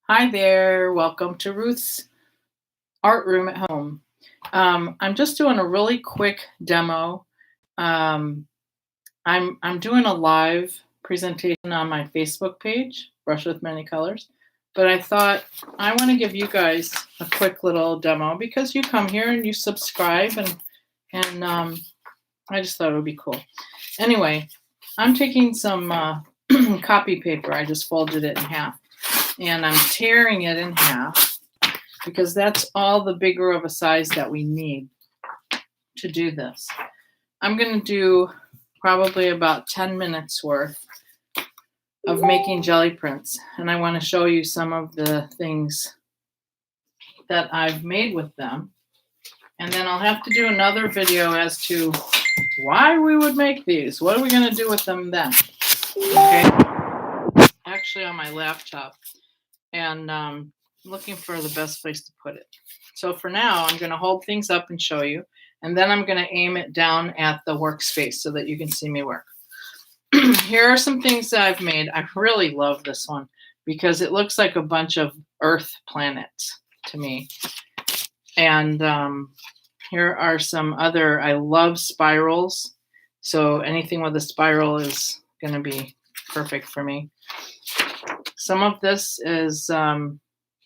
Hi there, welcome to Ruth's Art Room at Home. I'm just doing a really quick demo. Um, I'm doing a live presentation on my Facebook page, Brush with Many Colors, but I thought I want to give you guys a quick little demo because you come here and you subscribe and I just thought it would be cool. Anyway, I'm taking some copy paper. I just folded it in half. And I'm tearing it in half because that's all the bigger of a size that we need to do this. I'm going to do probably about 10 minutes worth of making jelly prints. And I want to show you some of the things that I've made with them. And then I'll have to do another video as to why we would make these. What are we going to do with them then? Okay. Actually on my laptop. And looking for the best place to put it. So for now, I'm going to hold things up and show you, and then I'm going to aim it down at the workspace so that you can see me work. Here are some things that I've made. I really love this one because it looks like a bunch of Earth planets to me. And here are some other, I love spirals. So anything with a spiral is going to be perfect for me. Some of this is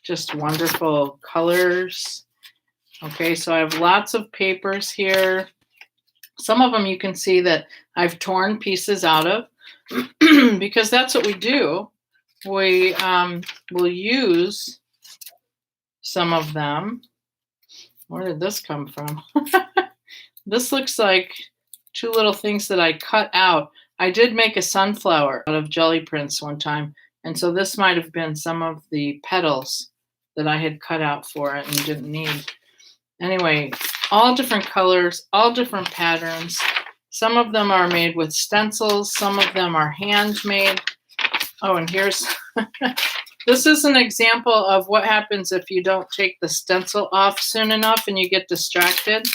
just wonderful colors. Okay, so I have lots of papers here. Some of them you can see that I've torn pieces out of because that's what we do. We will use some of them. Where did this come from? This looks like two little things that I cut out. I did make a sunflower out of jelly prints one time. And so this might have been some of the petals that I had cut out for it and didn't need. Anyway, all different colors, all different patterns. Some of them are made with stencils. Some of them are handmade. Oh, and here's, this is an example of what happens if you don't take the stencil off soon enough and you get distracted.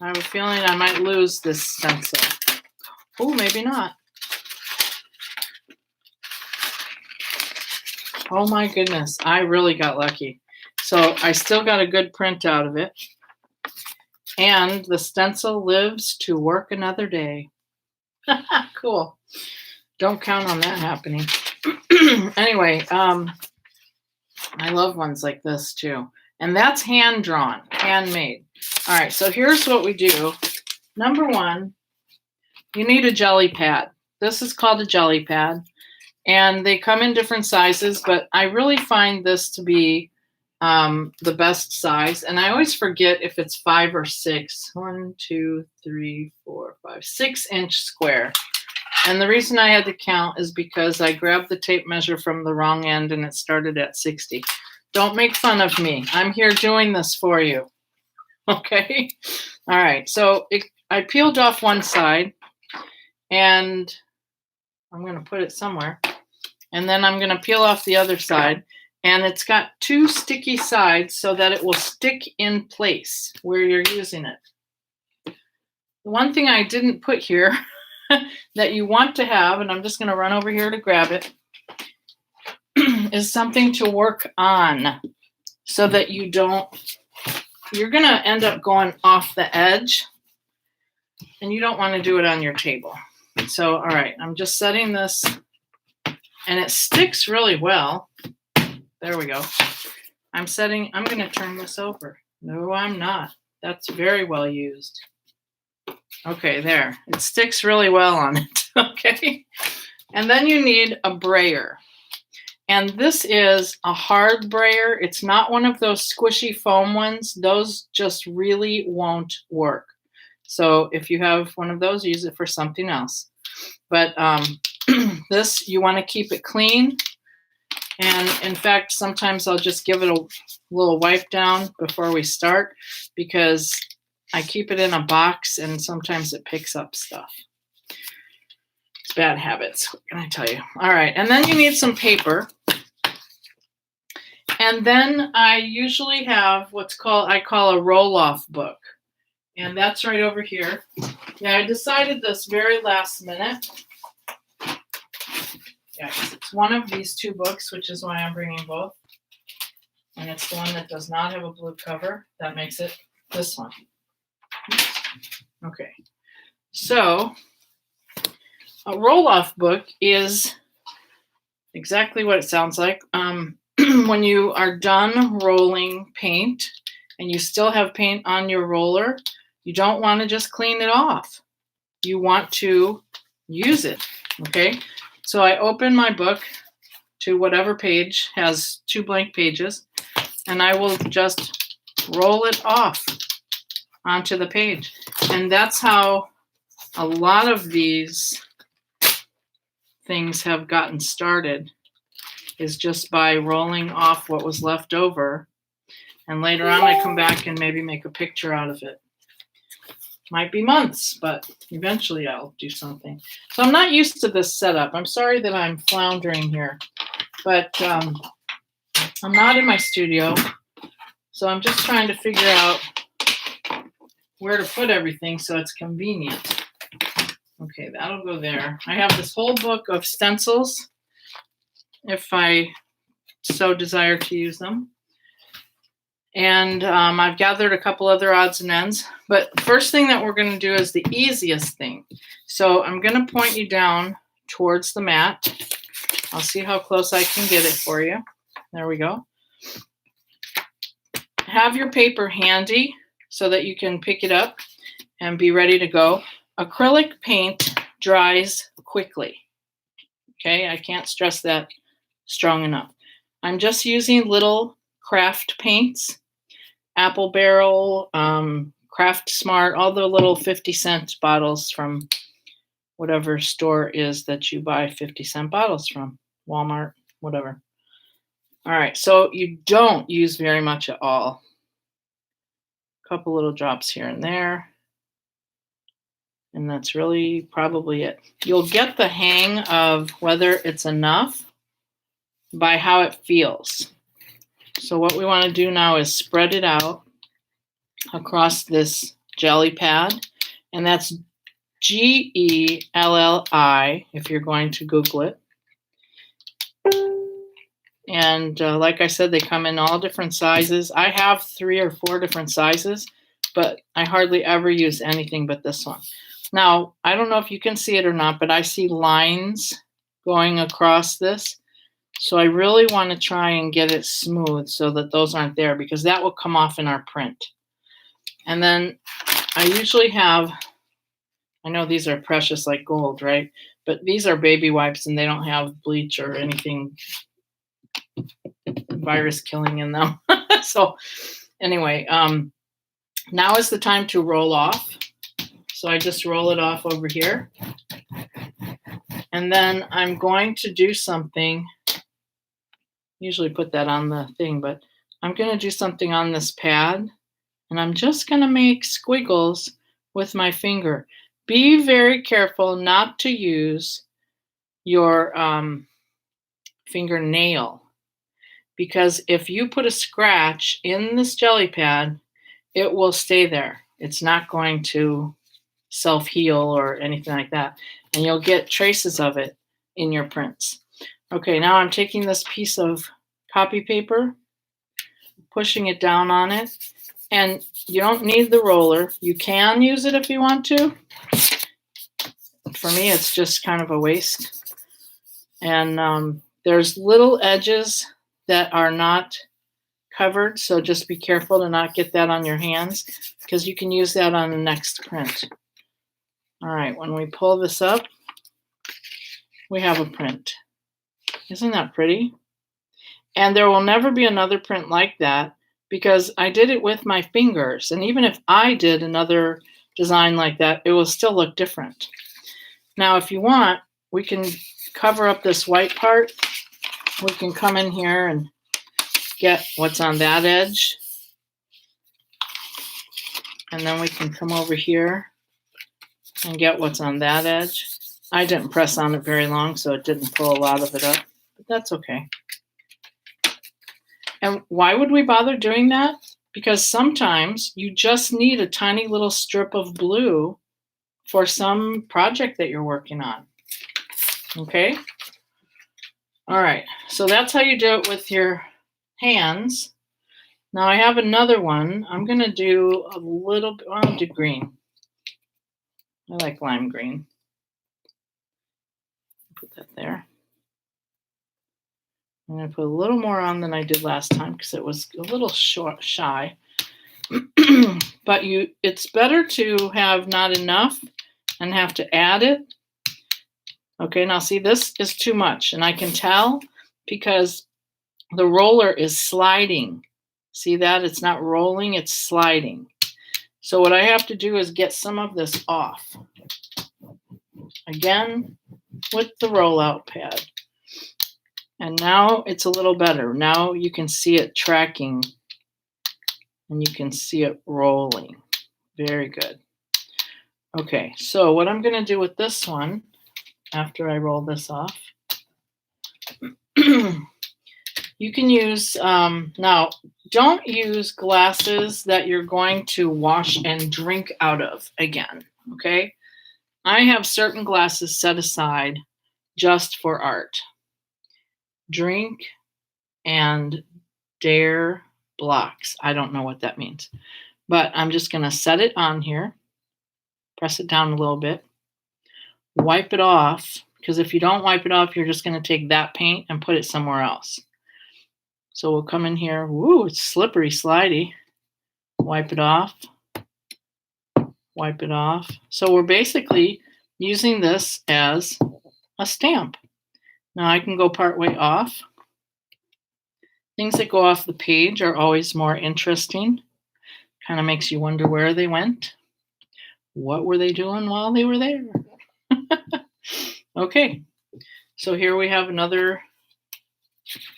I have a feeling I might lose this stencil. Oh, maybe not. Oh my goodness, I really got lucky. So I still got a good print out of it. And the stencil lives to work another day. Cool. Don't count on that happening. Anyway, I love ones like this too. And that's hand-drawn, handmade. All right, so here's what we do. Number one, you need a jelly pad. This is called a jelly pad. And they come in different sizes, but I really find this to be the best size. And I always forget if it's 5 or 6. 1, 2, 3, 4, 5, 6-inch square. And the reason I had to count is because I grabbed the tape measure from the wrong end and it started at 60. Don't make fun of me. I'm here doing this for you. Okay? All right. So I peeled off one side and I'm going to put it somewhere. And then I'm going to peel off the other side. And it's got 2 sticky sides so that it will stick in place where you're using it. The one thing I didn't put here that you want to have, and I'm just going to run over here to grab it, is something to work on so that you don't, you're going to end up going off the edge and you don't want to do it on your table. So, all right, I'm just setting this. And it sticks really well. There we go. I'm going to turn this over. No, I'm not. That's very well used. Okay, there. It sticks really well on it. Okay. And then you need a brayer. And this is a hard brayer. It's not one of those squishy foam ones. Those just really won't work. So if you have one of those, use it for something else. But this, you want to keep it clean. And in fact, sometimes I'll just give it a little wipe down before we start because I keep it in a box and sometimes it picks up stuff. It's bad habits, what can I tell you? All right, and then you need some paper. And then I usually have I call a roll-off book. And that's right over here. Yeah, I decided this very last minute. Yeah, it's one of these two books, which is why I'm bringing both. And it's the one that does not have a blue cover. That makes it this one. Okay. So a roll-off book is exactly what it sounds like. When you are done rolling paint and you still have paint on your roller, you don't want to just clean it off. You want to use it, okay? So I open my book to whatever page has 2 blank pages, and I will just roll it off onto the page. And that's how a lot of these things have gotten started, is just by rolling off what was left over. And later on, I come back and maybe make a picture out of it. Might be months, but eventually I'll do something. So I'm not used to this setup. I'm sorry that I'm floundering here, but I'm not in my studio. So I'm just trying to figure out where to put everything so it's convenient. Okay, that'll go there. I have this whole book of stencils, if I so desire to use them. And I've gathered a couple other odds and ends. But the first thing that we're going to do is the easiest thing. So I'm going to point you down towards the mat. I'll see how close I can get it for you. There we go. Have your paper handy so that you can pick it up and be ready to go. Acrylic paint dries quickly. Okay, I can't stress that strong enough. I'm just using little craft paints. Apple Barrel, Craft Smart, all the little 50-cent bottles from whatever store is that you buy 50-cent bottles from, Walmart, whatever. All right, so you don't use very much at all. A couple little drops here and there. And that's really probably it. You'll get the hang of whether it's enough by how it feels. So what we want to do now is spread it out across this jelly pad. And that's Gelli, if you're going to Google it. And like I said, they come in all different sizes. I have 3 or 4 different sizes, but I hardly ever use anything but this one. Now, I don't know if you can see it or not, but I see lines going across this. So I really want to try and get it smooth so that those aren't there, because that will come off in our print. And then I usually have, I know these are precious like gold, right? But these are baby wipes and they don't have bleach or anything virus killing in them. So anyway, now is the time to roll off. So I just roll it off over here. And then I'm going to do something. Usually put that on the thing, but I'm going to do something on this pad, and I'm just going to make squiggles with my finger. Be very careful not to use your fingernail, because if you put a scratch in this jelly pad, it will stay there. It's not going to self-heal or anything like that, and you'll get traces of it in your prints. Okay, now I'm taking this piece of copy paper, pushing it down on it, and you don't need the roller. You can use it if you want to. For me, it's just kind of a waste. And there's little edges that are not covered, so just be careful to not get that on your hands, because you can use that on the next print. All right, when we pull this up, we have a print. Isn't that pretty? And there will never be another print like that, because I did it with my fingers. And even if I did another design like that, it will still look different. Now, if you want, we can cover up this white part. We can come in here and get what's on that edge. And then we can come over here and get what's on that edge. I didn't press on it very long, so it didn't pull a lot of it up, but that's okay. And why would we bother doing that? Because sometimes you just need a tiny little strip of blue for some project that you're working on. Okay? All right, so that's how you do it with your hands. Now I have another one. I'm going to do a little bit, I'll do green. I like lime green. Put that there. I'm going to put a little more on than I did last time because it was a little shy. But it's better to have not enough and have to add it. Okay, now see, this is too much, and I can tell because the roller is sliding. See that? It's not rolling, it's sliding. So what I have to do is get some of this off. Again, with the rollout pad. And now it's a little better. Now you can see it tracking and you can see it rolling. Very good. Okay, so what I'm going to do with this one, after I roll this off, you can use, now don't use glasses that you're going to wash and drink out of again, okay? I have certain glasses set aside just for art. Drink and dare blocks. I don't know what that means, but I'm just going to set it on here, press it down a little bit, wipe it off, because if you don't wipe it off, you're just going to take that paint and put it somewhere else. So we'll come in here. Woo, it's slippery, slidey. Wipe it off. Wipe it off. So we're basically using this as a stamp. Now I can go part way off. Things that go off the page are always more interesting. Kind of makes you wonder where they went. What were they doing while they were there? Okay, so here we have another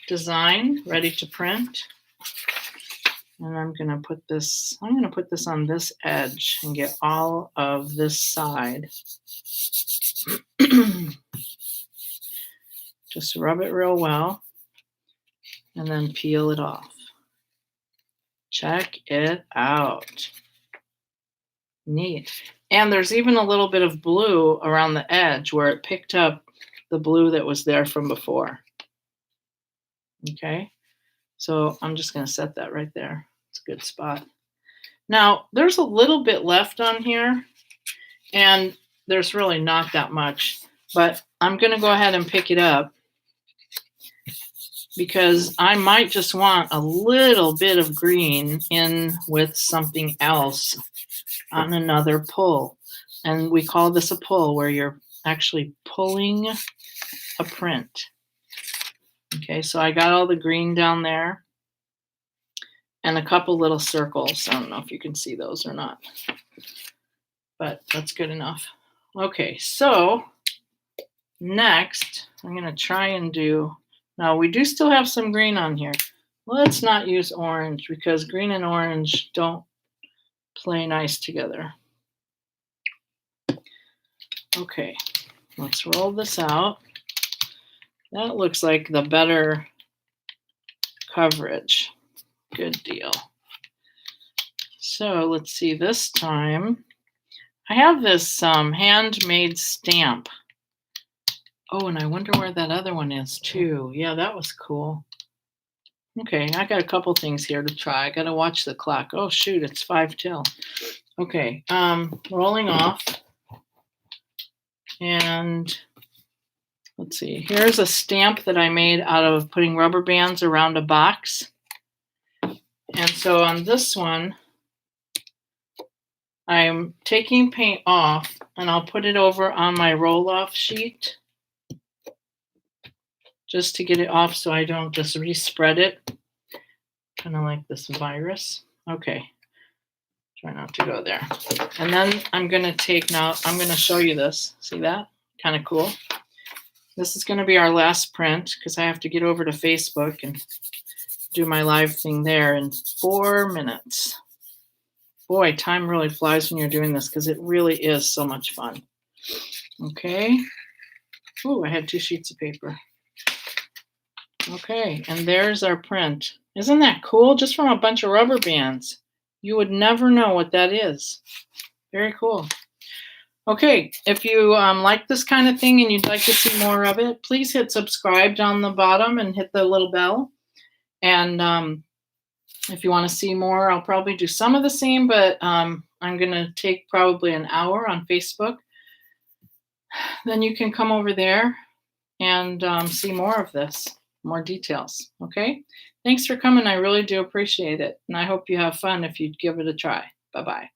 design ready to print. And I'm going to put this on this edge and get all of this side. Just rub it real well and then peel it off. Check it out. Neat. And there's even a little bit of blue around the edge where it picked up the blue that was there from before. Okay, so I'm just going to set that right there. It's a good spot. Now, there's a little bit left on here, and there's really not that much, but I'm going to go ahead and pick it up because I might just want a little bit of green in with something else on another pull. And we call this a pull, where you're actually pulling a print. Okay, so I got all the green down there and a couple little circles. I don't know if you can see those or not, but that's good enough. Okay, so next I'm going to try and do, now we do still have some green on here. Let's not use orange because green and orange don't play nice together. Okay, let's roll this out. That looks like the better coverage. Good deal. So let's see, this time I have this handmade stamp. Oh, and I wonder where that other one is too. Yeah, that was cool. Okay, I got a couple things here to try. I got to watch the clock. Oh shoot, it's 5 till. Okay, rolling off. And let's see, here's a stamp that I made out of putting rubber bands around a box. And so on this one, I'm taking paint off and I'll put it over on my roll-off sheet just to get it off so I don't just respread it. Kind of like this virus. Okay, try not to go there. And then I'm going to take, now I'm going to show you this. See that? Kind of cool. This is going to be our last print because I have to get over to Facebook and do my live thing there in 4 minutes. Boy, time really flies when you're doing this because it really is so much fun. Okay. Ooh, I had 2 sheets of paper. Okay, and there's our print. Isn't that cool? Just from a bunch of rubber bands. You would never know what that is. Very cool. Okay, if you like this kind of thing and you'd like to see more of it, please hit subscribe down the bottom and hit the little bell. And if you want to see more, I'll probably do some of the same, but I'm going to take probably an hour on Facebook. Then you can come over there and see more of this, more details. Okay. Thanks for coming. I really do appreciate it. And I hope you have fun if you give it a try. Bye-bye.